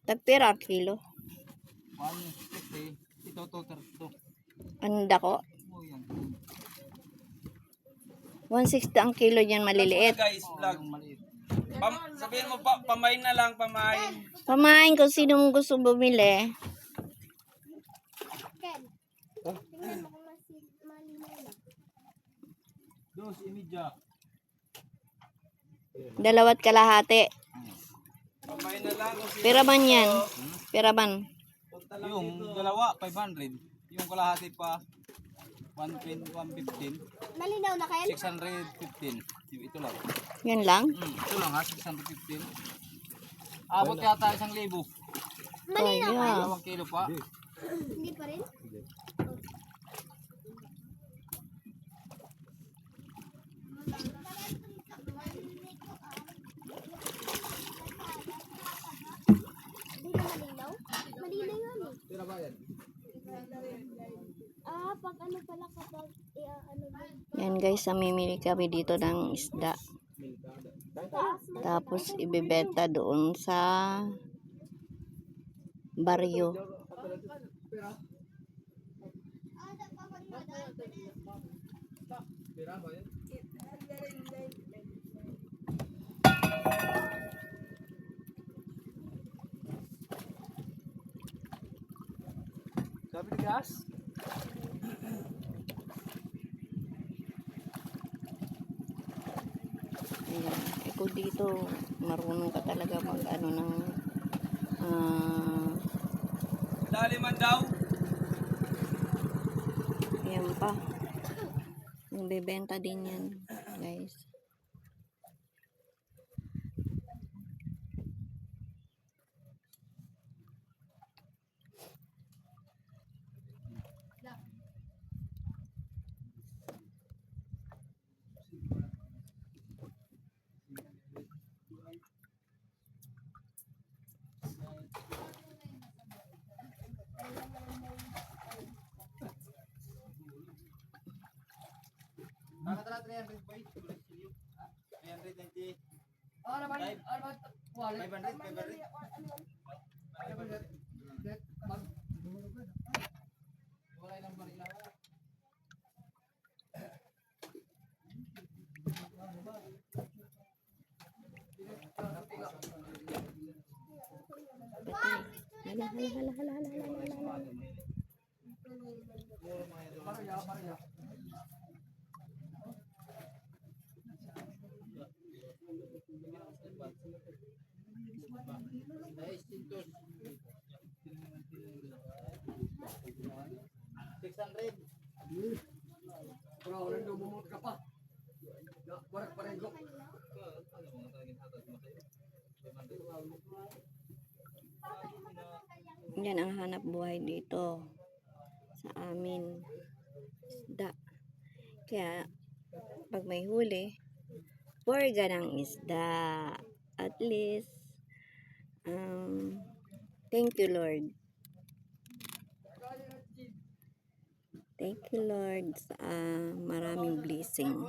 Tagpira ang kilo. 150. Ito, 232. Ang dako. Oh, yan. 160 ang kilo niyan maliliit. Guys, vlog. Yung maliit. Sabihin mo pamain na lang, pamain. Pamain kung sinong gusto bumili. Dos, imidya. 2 kalahati. Pamain na lang. Piraban yan. Piraban. Yung dalawa, 500. Yung kalahati pa, 115. Malinaw na kayo? 615. Ito lang. Yan lang. Ito lang ha, 615. Abot yata 1,000. Malinaw kayo? Kaya. 2 kilo pa. Hindi pa rin? Hindi na malinaw? Malinaw yan eh. Tira ba yan? Pag ano pala kapag ano ba? Yan guys, mamimili kami dito ng isda. Tapos ibebenta doon sa baryo. Tira ba yan? Sabi ni gas? Ayan. Ikaw dito, marunong ka talaga mag ano ng Daliman daw. ayan pa. Yung bebenta din yan, guys. Nakatala 300 boy. 390. Oh, naman. 500, 500. Wala ilang barila. Hala, hala, hala, hala, hala, hala, hala. Yan ang hanap buhay dito sa amin. Isda. Kaya pag may huli, porga ng isda. At least, thank you Lord. Thank you Lord sa maraming blessing.